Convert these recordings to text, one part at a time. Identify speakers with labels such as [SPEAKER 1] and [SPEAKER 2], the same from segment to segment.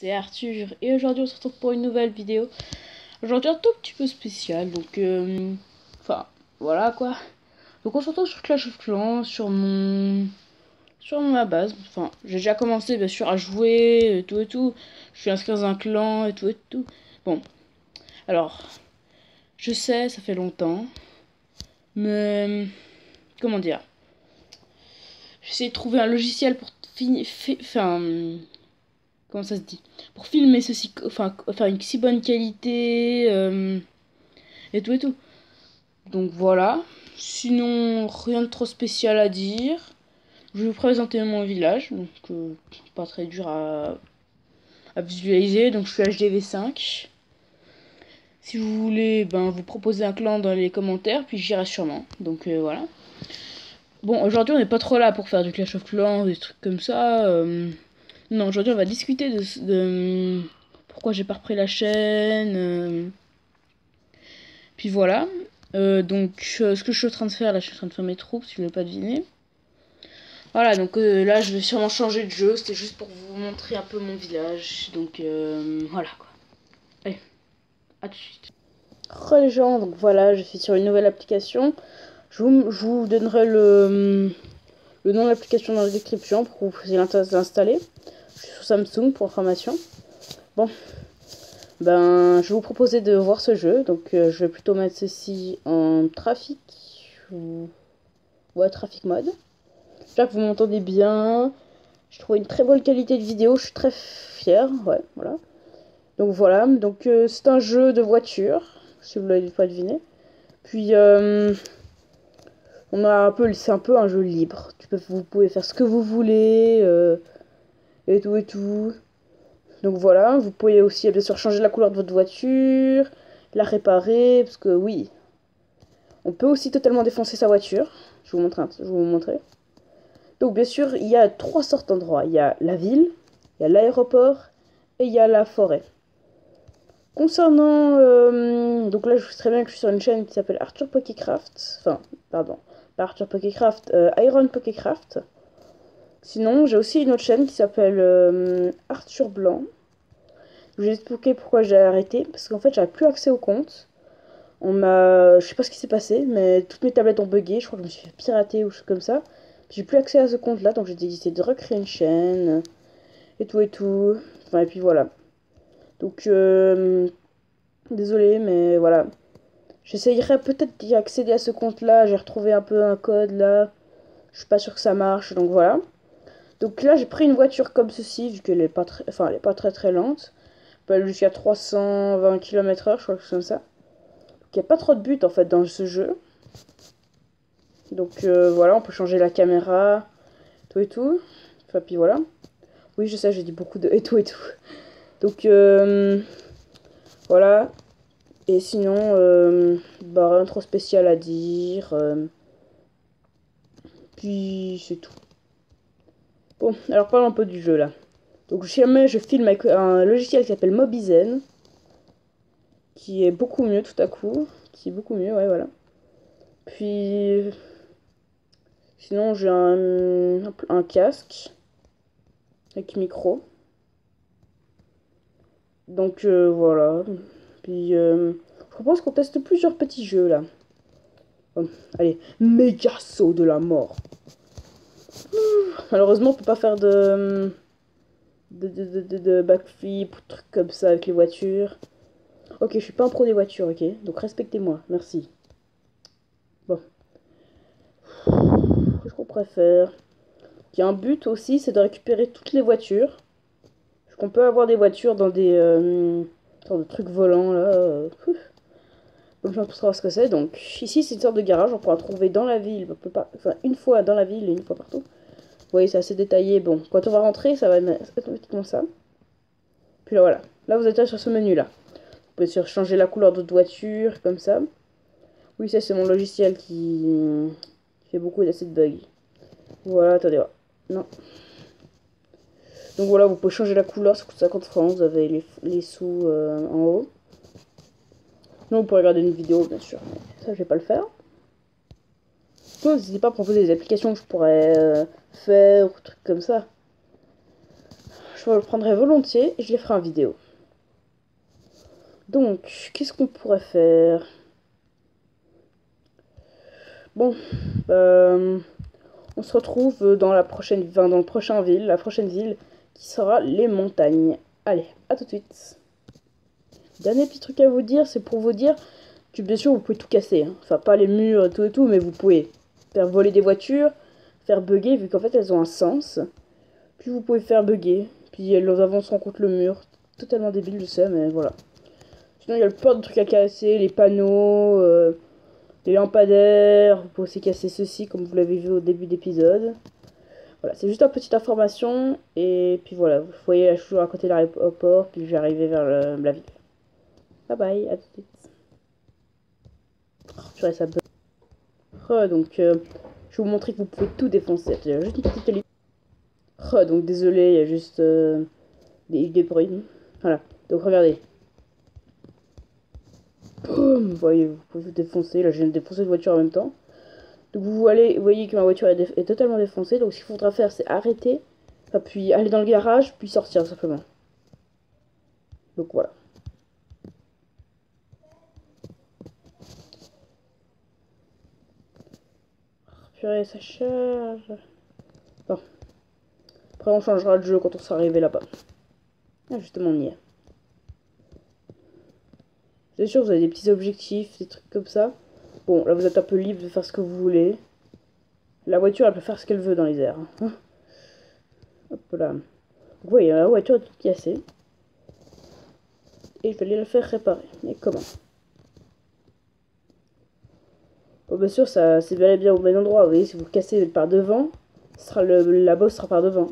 [SPEAKER 1] c'est Arthur et aujourd'hui on se retrouve pour une nouvelle vidéo. Aujourd'hui un tout petit peu spécial, donc enfin voilà quoi. Donc on se retrouve sur Clash of Clans, sur ma base. Enfin j'ai déjà commencé bien sûr à jouer et tout. Je suis inscrit dans un clan et tout. Bon, alors je sais ça fait longtemps, mais comment dire, j'essaie de trouver un logiciel pour comment ça se dit, pour filmer ceci, enfin une si bonne qualité et tout. Donc voilà, sinon rien de trop spécial à dire. Je vais vous présenter mon village, donc pas très dur à visualiser. Donc je suis HDV5. Si vous voulez, ben vous proposez un clan dans les commentaires, puis j'irai sûrement. Donc voilà. Bon, aujourd'hui on n'est pas trop là pour faire du Clash of Clans, des trucs comme ça. Non, aujourd'hui on va discuter de pourquoi j'ai pas repris la chaîne. Puis voilà. Ce que je suis en train de faire, là je suis en train de faire mes troupes, si vous ne l'avez pas deviné. Voilà, donc là je vais sûrement changer de jeu, c'était juste pour vous montrer un peu mon village. Donc voilà quoi. Allez, à tout de suite. Les gens, donc voilà, je suis sur une nouvelle application. Je vous donnerai le nom de l'application dans la description pour que vous puissiez l'installer. Je suis sur Samsung pour information. Bon, ben je vais vous proposer de voir ce jeu. Donc je vais plutôt mettre ceci en trafic. Ouais, trafic mode. J'espère que vous m'entendez bien. Je trouve une très bonne qualité de vidéo. Je suis très fière. Ouais, voilà. Donc voilà. Donc c'est un jeu de voiture, si vous ne l'avez pas deviné. Puis c'est un peu un jeu libre. Vous pouvez faire ce que vous voulez et tout. Donc voilà. Vous pouvez aussi bien sûr changer la couleur de votre voiture, la réparer, parce que oui, on peut aussi totalement défoncer sa voiture. Je vais vous montrer. Donc bien sûr, il y a 3 sortes d'endroits. Il y a la ville, il y a l'aéroport et il y a la forêt. Concernant... donc là, je sais très bien que je suis sur une chaîne qui s'appelle Arthur Pokécraft. Enfin, pardon, pas Arthur Pokécraft, Iron Pokécraft. Sinon, j'ai aussi une autre chaîne qui s'appelle Arthur Blanc. Je vais expliquer pourquoi j'ai arrêté. Parce qu'en fait, j'avais plus accès au compte. Je sais pas ce qui s'est passé, mais toutes mes tablettes ont bugué. Je crois que je me suis fait pirater ou chose comme ça. J'ai plus accès à ce compte là, donc j'ai décidé de recréer une chaîne et tout. Enfin, et puis voilà. Donc désolé, mais voilà. J'essayerai peut-être d'y accéder à ce compte là. J'ai retrouvé un peu un code là. Je suis pas sûr que ça marche, donc voilà. Donc là j'ai pris une voiture comme ceci, vu qu'elle est pas très, elle est pas très lente. Elle peut aller jusqu'à 320 km/h, je crois que c'est comme ça. Donc il n'y a pas trop de but en fait dans ce jeu. Donc voilà, on peut changer la caméra, tout. Enfin, puis voilà. Oui, je sais, j'ai dit beaucoup de et tout. Donc voilà. Et sinon, bah, rien trop spécial à dire. Puis c'est tout. Bon, alors parlons un peu du jeu là. Donc jamais je filme avec un logiciel qui s'appelle Mobizen, qui est beaucoup mieux tout à coup. Qui est beaucoup mieux, ouais, voilà. Puis sinon j'ai un casque avec micro. Donc voilà. Puis je propose qu'on teste plusieurs petits jeux là. Allez, méga saut de la mort. Malheureusement, on peut pas faire de backflip ou trucs comme ça avec les voitures. Ok, je suis pas un pro des voitures, ok. Donc respectez-moi, merci. Bon. Qu'est-ce qu'on préfère? Il y a un but aussi, c'est de récupérer toutes les voitures. Parce qu'on peut avoir des voitures dans des sortes de trucs volants là. Bonne chance pour savoir ce que c'est. Donc ici c'est une sorte de garage, on pourra trouver dans la ville, enfin une fois dans la ville et une fois partout. Vous voyez, c'est assez détaillé. Bon, quand on va rentrer, ça va être automatiquement ça. Puis là, voilà. Là, vous êtes sur ce menu-là. Vous pouvez changer la couleur de votre voiture, comme ça. Oui, ça, c'est mon logiciel qui fait beaucoup d'essais de bugs. Voilà, attendez. Non. Donc voilà, vous pouvez changer la couleur, ça coûte 50 francs. Vous avez les sous en haut. Non, vous pouvez regarder une vidéo, bien sûr. Mais ça, je vais pas le faire. N'hésitez pas à proposer des applications que je pourrais faire ou trucs comme ça. je le prendrai volontiers et je les ferai en vidéo. Donc, qu'est-ce qu'on pourrait faire? Bon, on se retrouve dans la prochaine la prochaine ville qui sera les montagnes. Allez, à tout de suite. Dernier petit truc à vous dire, c'est pour vous dire que bien sûr vous pouvez tout casser. Hein. Enfin, pas les murs et tout, mais vous pouvez faire voler des voitures, faire bugger, vu qu'en fait elles ont un sens. Puis vous pouvez faire bugger, puis elles avanceront contre le mur. Totalement débile, je sais, mais voilà. Sinon, il y a plein de trucs à casser, les panneaux, les lampadaires. Vous pouvez aussi casser ceci, comme vous l'avez vu au début d'épisode. Voilà, c'est juste une petite information. Et puis voilà, vous voyez, là, je suis toujours à côté de l'aéroport, puis je vais arriver vers la ville. Bye bye, à tout de suite. Oh, purée, ça bug. Donc, je vais vous montrer que vous pouvez tout défoncer. Il y a juste une petite ellipse. Donc, désolé, il y a juste des bruits. Voilà, donc regardez. Boum, vous voyez, vous pouvez tout défoncer. Là, je viens de défoncer une voiture en même temps. Donc, vous voyez que ma voiture est totalement défoncée. Donc, ce qu'il faudra faire, c'est arrêter. Enfin, puis aller dans le garage, puis sortir, simplement. Donc, voilà. Purée, ça charge. Bon. Après, on changera de jeu quand on sera arrivé là-bas. Ah, justement, on y est. C'est sûr, vous avez des petits objectifs, des trucs comme ça. Bon, là, vous êtes un peu libre de faire ce que vous voulez. La voiture, elle peut faire ce qu'elle veut dans les airs. Hein. Hop là. Vous voyez, la voiture est toute cassée. Et je vais aller la faire réparer. Mais comment? Bon, bien sûr, ça c'est bel et bien au bon endroit. Vous voyez, si vous cassez par devant, la bosse sera par devant.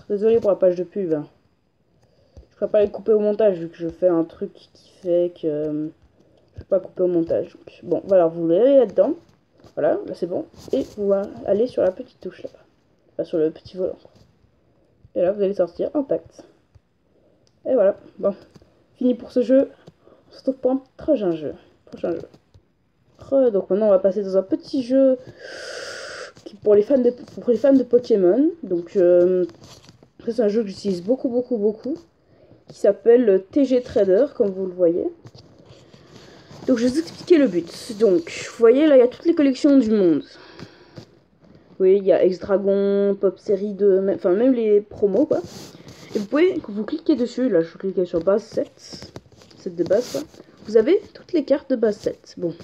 [SPEAKER 1] Désolé pour la page de pub. Hein. Je ne peux pas les couper au montage vu que je fais un truc qui fait que je ne peux pas couper au montage. Donc, bon, voilà, vous allez là-dedans. Voilà, là c'est bon. Et vous allez sur la petite touche là-bas. Enfin, sur le petit volant. Et là, vous allez sortir intact. Et voilà, bon. Fini pour ce jeu. On se retrouve pour un prochain jeu. Donc maintenant, on va passer dans un petit jeu pour les fans de Pokémon. Donc, c'est un jeu que j'utilise beaucoup. Qui s'appelle TG Trader, comme vous le voyez. Donc, je vais vous expliquer le but. Donc, vous voyez, là, il y a toutes les collections du monde. Oui, il y a X-Dragon, Pop Série 2, enfin, même les promos, quoi. Et vous pouvez, quand vous cliquez dessus, là, je clique sur base 7 de base, quoi. Vous avez toutes les cartes de base 7. Bon.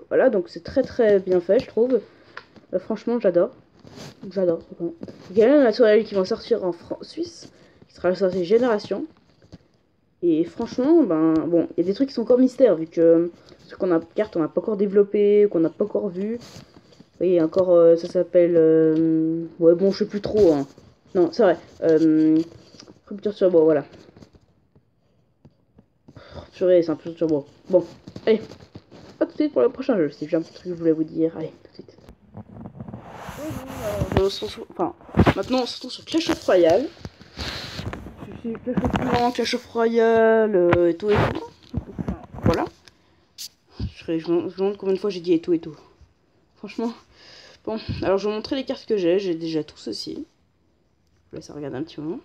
[SPEAKER 1] Voilà, donc c'est très bien fait, je trouve. Franchement, j'adore. J'adore. Il y a un naturel qui vont sortir en Suisse, qui sera sorti Génération. Et franchement, ben bon, il y a des trucs qui sont encore mystères, vu que ce qu'on a carte, on n'a pas encore développé, qu'on n'a pas encore vu. Vous voyez, encore, ça s'appelle... ouais, bon, je sais plus trop. Hein. Non, c'est vrai. Rupture turbo, voilà. Purée, c'est un peu turbo. Bon, allez. A tout de suite pour le prochain jeu. C'est juste un petit truc que je voulais vous dire. Allez, tout de suite. Enfin, maintenant, on se retrouve sur Clash of Royale. Je suis Clash of Royale et tout. Voilà. Je me demande combien de fois j'ai dit et tout. Franchement. Bon, alors je vais vous montrer les cartes que j'ai. J'ai déjà tout ceci. Je vous laisse regarder un petit moment.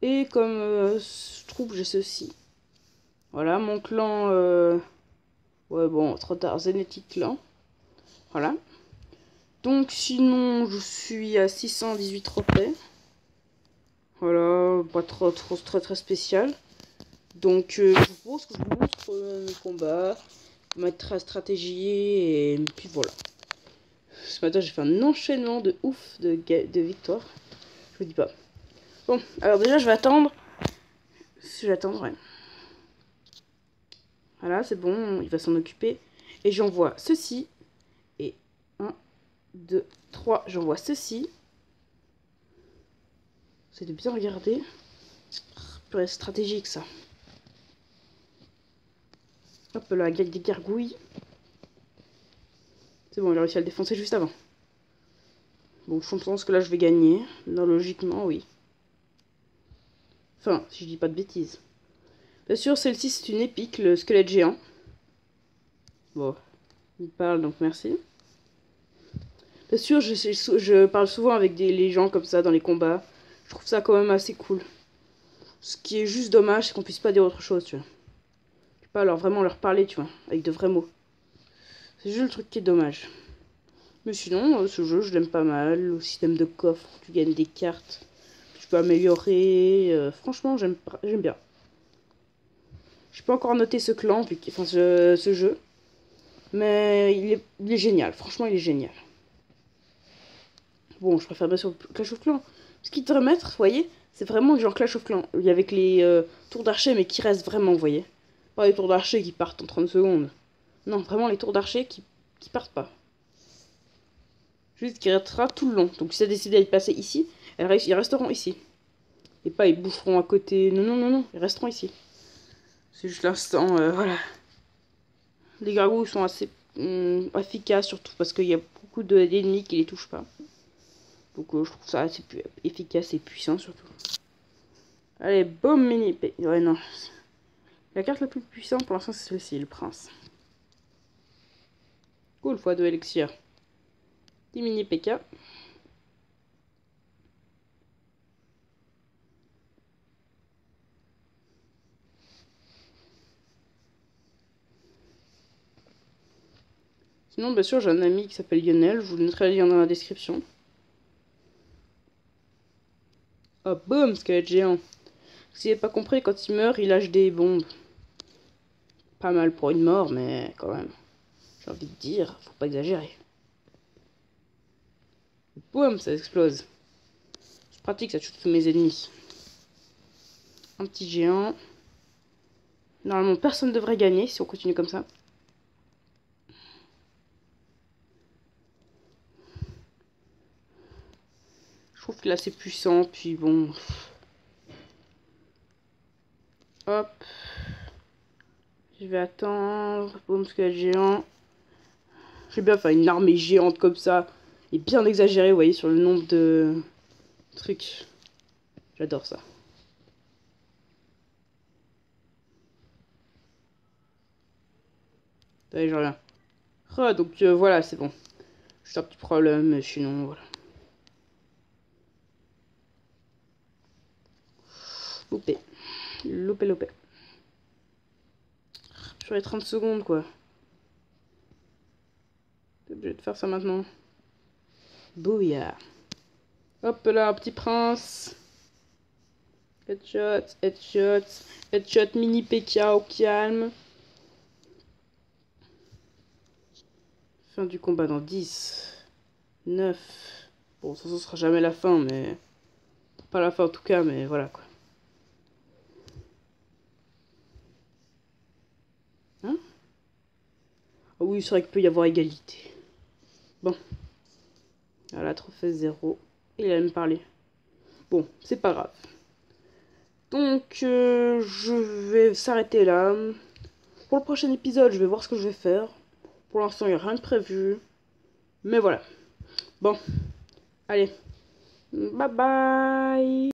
[SPEAKER 1] Et comme je trouve, j'ai ceci. Voilà, mon clan. Ouais, bon, trop tard. Zenetic Clan. Voilà. Donc, sinon, je suis à 618 trophées. Voilà, pas très spécial. Donc, je vous propose que je vous montre mes combats, ma stratégie, et puis voilà. Ce matin, j'ai fait un enchaînement de ouf de victoires. Je vous dis pas. Bon, alors déjà, je vais attendre. Si j'attends, ouais. Voilà, c'est bon, il va s'en occuper. Et j'envoie ceci. Et 1, 2, 3, j'envoie ceci. C'est de bien regarder. Purée, stratégique ça. Hop là, avec des gargouilles. C'est bon, il a réussi à le défoncer juste avant. Bon, je pense que là je vais gagner. Non, logiquement, oui. Enfin, si je dis pas de bêtises. Bien sûr, celle-ci c'est une épique, le squelette géant. Bon, il parle donc merci. Bien sûr, je parle souvent avec les gens comme ça dans les combats. Je trouve ça quand même assez cool. Ce qui est juste dommage, c'est qu'on puisse pas dire autre chose, tu vois. Je peux pas vraiment leur parler, tu vois, avec de vrais mots. C'est juste le truc qui est dommage. Mais sinon, ce jeu, je l'aime pas mal. Le système de coffre, tu gagnes des cartes. Tu peux améliorer. Franchement, j'aime bien. Je peux encore noter ce clan, enfin ce jeu. Mais il est génial. Franchement, il est génial. Bon, je préfère bien sûr Clash of Clans. Ce qu'ils te remettent, vous voyez, c'est vraiment du genre Clash of Clans. Il y a avec les tours d'archer, mais qui restent vraiment, vous voyez. Pas les tours d'archer qui partent en 30 secondes. Non, vraiment les tours d'archer qui partent pas. Juste qui restera tout le long. Donc si ça décide d'y passer ici, ils resteront ici. Et pas ils boufferont à côté. Non, non, non, non, ils resteront ici. C'est juste l'instant, voilà. Les gargouilles sont assez efficaces, surtout parce qu'il y a beaucoup d'ennemis qui les touchent pas. Donc je trouve ça assez efficace et puissant surtout. Allez, boum, mini P. Ouais, non. La carte la plus puissante pour l'instant c'est celle-ci, le prince. Cool, x2 élixir. 10 mini PK. Sinon, bien sûr, j'ai un ami qui s'appelle Lionel. Je vous mettrai le lien dans la description. Oh, boum, squelette géant. Si vous n'avez pas compris, quand il meurt, il lâche des bombes. Pas mal pour une mort, mais quand même. J'ai envie de dire, faut pas exagérer. Boum, ça explose. C'est pratique, ça tue tous mes ennemis. Un petit géant. Normalement, personne ne devrait gagner si on continue comme ça. Je trouve qu'il est assez puissant, puis bon. Hop. Je vais attendre. Boum, squelette géant. J'ai bien fait une armée géante comme ça. Et bien exagéré, vous voyez, sur le nombre de trucs. J'adore ça. Allez, je reviens. Ah, donc voilà, c'est bon. Juste un petit problème, mais sinon, voilà. Loupé. Loupé, loupé. J'aurais 30 secondes, quoi. T'es obligé de faire ça maintenant. Bouya. Hop là, un petit prince. Headshot, headshot, headshot, mini PK au calme. Fin du combat dans 10, 9. Bon, ça, ce sera jamais la fin, mais... Pas la fin en tout cas, mais voilà, quoi. Hein? Ah oui, c'est vrai qu'il peut y avoir égalité. Bon. Voilà, trophée 0. Il a même parlé. Bon, c'est pas grave. Donc, je vais s'arrêter là. Pour le prochain épisode, je vais voir ce que je vais faire. Pour l'instant, il n'y a rien de prévu. Mais voilà. Bon. Allez. Bye bye.